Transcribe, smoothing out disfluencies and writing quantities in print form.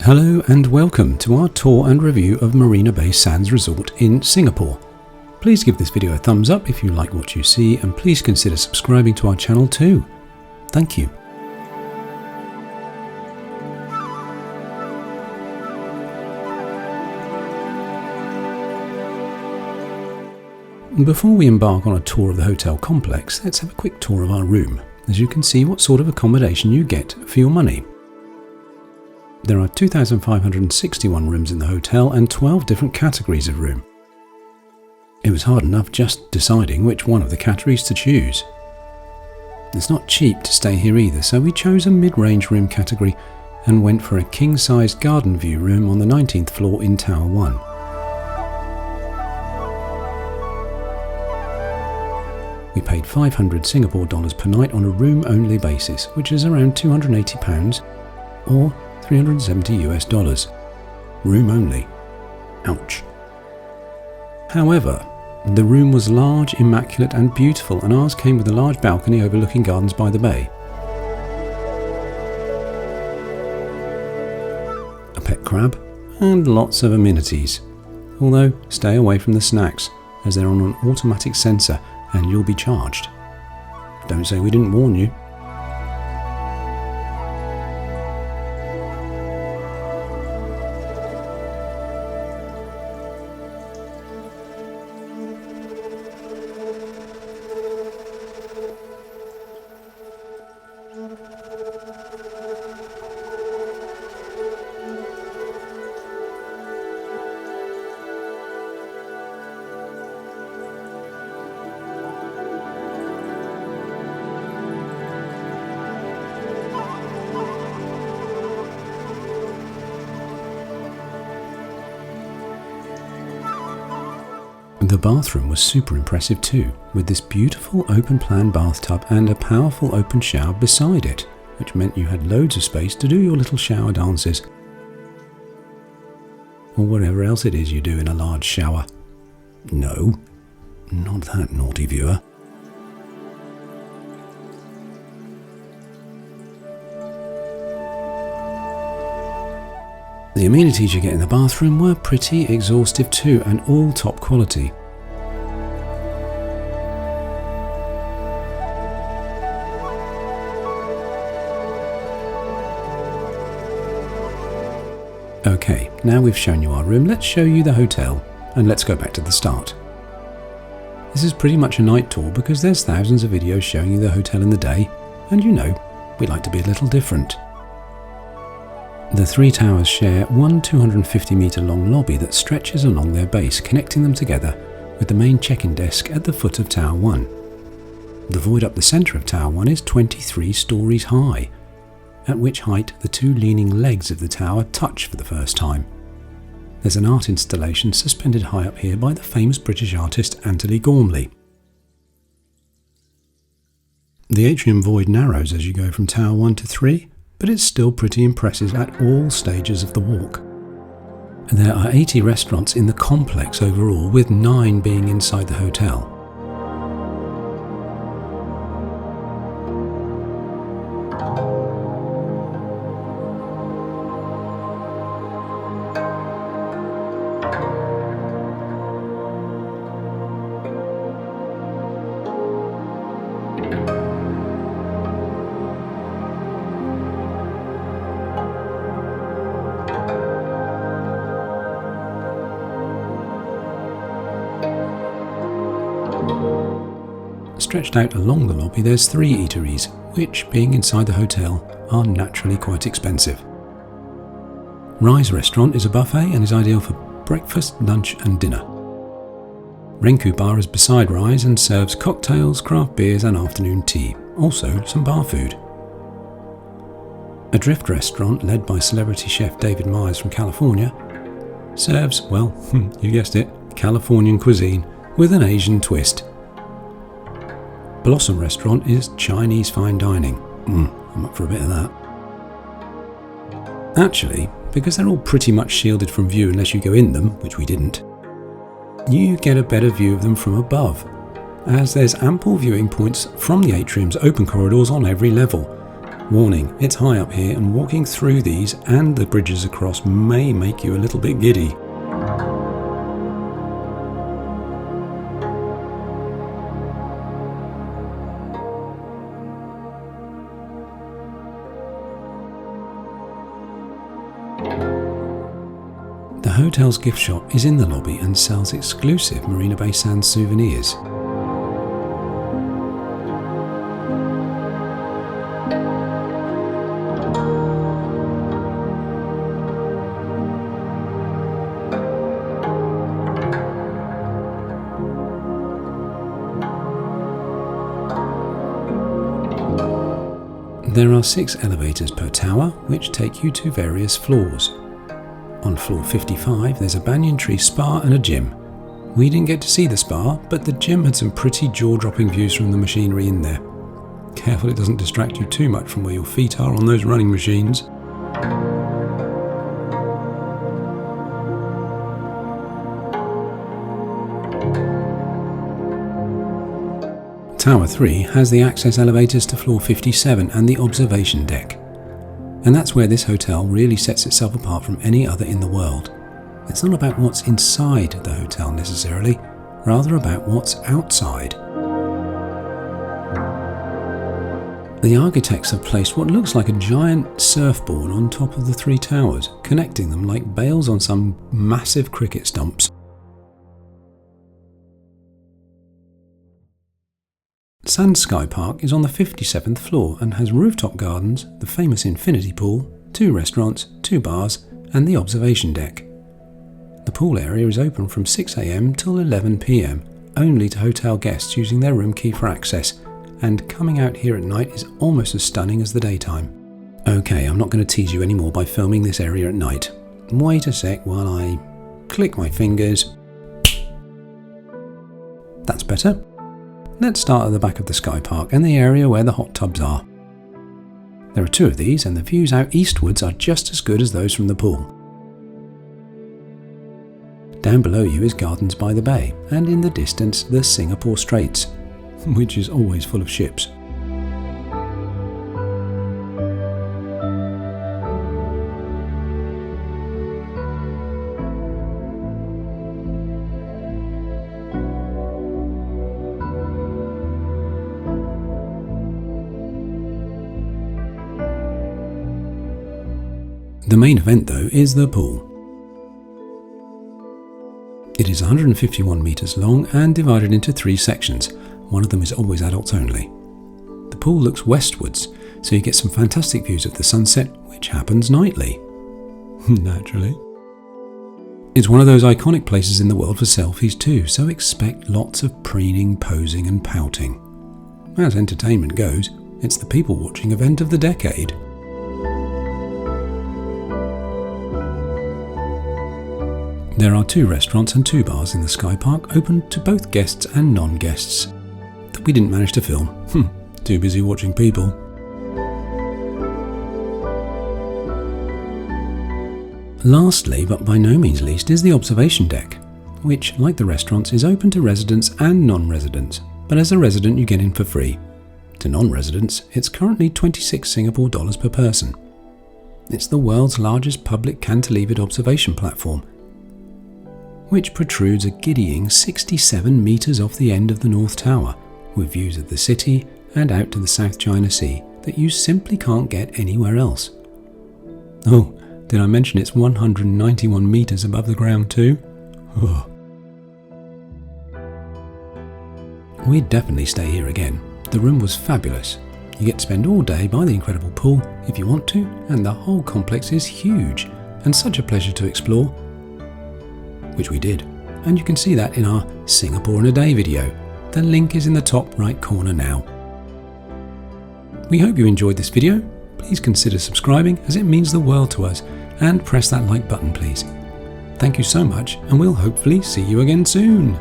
Hello and welcome to our tour and review of Marina Bay Sands Resort in Singapore. Please give this video a thumbs up if you like what you see, and please consider subscribing to our channel too. Thank you. Before we embark on a tour of the hotel complex, let's have a quick tour of our room, as you can see what sort of accommodation you get for your money. There are 2,561 rooms in the hotel and 12 different categories of room. It was hard enough just deciding which one of the categories to choose. It's not cheap to stay here either, so we chose a mid-range room category and went for a king-sized garden view room on the 19th floor in Tower 1. We paid 500 Singapore dollars per night on a room-only basis, which is around £280 or $370 US. Room only. Ouch. However, the room was large, immaculate and beautiful, and ours came with a large balcony overlooking gardens by the bay. A pet crab and lots of amenities. Although, stay away from the snacks, as they're on an automatic sensor and you'll be charged. Don't say we didn't warn you. The bathroom was super impressive too, with this beautiful open-plan bathtub and a powerful open shower beside it, which meant you had loads of space to do your little shower dances. Or whatever else it is you do in a large shower. No, not that, naughty viewer. The amenities you get in the bathroom were pretty exhaustive too, and all top quality. Okay, now we've shown you our room, let's show you the hotel, and let's go back to the start. This is pretty much a night tour because there's thousands of videos showing you the hotel in the day, and you know, we like to be a little different. The three towers share one 250-metre long lobby that stretches along their base, connecting them together with the main check-in desk at the foot of Tower 1. The void up the centre of Tower 1 is 23 stories high, at which height the two leaning legs of the tower touch for the first time. There's an art installation suspended high up here by the famous British artist Anthony Gormley. The atrium void narrows as you go from Tower 1 to 3, but it's still pretty impressive at all stages of the walk. There are 80 restaurants in the complex overall, with 9 being inside the hotel. Stretched out along the lobby there's 3 eateries, which, being inside the hotel, are naturally quite expensive. Rise Restaurant is a buffet and is ideal for breakfast, lunch and dinner. Renku Bar is beside Rise and serves cocktails, craft beers and afternoon tea, also some bar food. Adrift Restaurant, led by celebrity chef David Myers from California, serves, well, you guessed it, Californian cuisine with an Asian twist. Blossom Restaurant is Chinese fine dining. I'm up for a bit of that. Actually, because they're all pretty much shielded from view unless you go in them, which we didn't, you get a better view of them from above, as there's ample viewing points from the atrium's open corridors on every level, Warning, it's high up here and walking through these and the bridges across may make you a little bit giddy. The hotel's gift shop is in the lobby and sells exclusive Marina Bay Sands souvenirs. There are 6 elevators per tower, which take you to various floors. On floor 55 there's a banyan tree spa and a gym. We didn't get to see the spa, but the gym had some pretty jaw-dropping views from the machinery in there. Careful it doesn't distract you too much from where your feet are on those running machines. Tower 3 has the access elevators to floor 57 and the observation deck. And that's where this hotel really sets itself apart from any other in the world. It's not about what's inside the hotel necessarily, rather about what's outside. The architects have placed what looks like a giant surfboard on top of the 3 towers, connecting them like bales on some massive cricket stumps. Sands Skypark is on the 57th floor and has rooftop gardens, the famous infinity pool, 2 restaurants, 2 bars and the observation deck. The pool area is open from 6 AM till 11 PM, only to hotel guests using their room key for access, and coming out here at night is almost as stunning as the daytime. Okay, I'm not going to tease you anymore by filming this area at night. Wait a sec while I click my fingers. That's better. Let's start at the back of the Skypark and the area where the hot tubs are. There are 2 of these and the views out eastwards are just as good as those from the pool. Down below you is Gardens by the Bay and in the distance the Singapore Straits, which is always full of ships. The main event though is the pool. It is 151 metres long and divided into 3 sections. One of them is always adults only. The pool looks westwards, so you get some fantastic views of the sunset, which happens nightly. Naturally. It's one of those iconic places in the world for selfies too, so expect lots of preening, posing and pouting. As entertainment goes, it's the people watching event of the decade. There are 2 restaurants and 2 bars in the Skypark, open to both guests and non-guests. That we didn't manage to film. Too busy watching people. Lastly, but by no means least, is the observation deck, which, like the restaurants, is open to residents and non-residents, but as a resident you get in for free. To non-residents, it's currently 26 Singapore dollars per person. It's the world's largest public cantilevered observation platform, which protrudes a giddying 67 metres off the end of the North Tower, with views of the city and out to the South China Sea that you simply can't get anywhere else. Oh, did I mention it's 191 metres above the ground too? Oh. We'd definitely stay here again. The room was fabulous. You get to spend all day by the incredible pool if you want to, and the whole complex is huge and such a pleasure to explore. Which we did, and you can see that in our Singapore in a Day video. The link is in the top right corner now. We hope you enjoyed this video. Please consider subscribing as it means the world to us, and press that like button please. Thank you so much, and we'll hopefully see you again soon.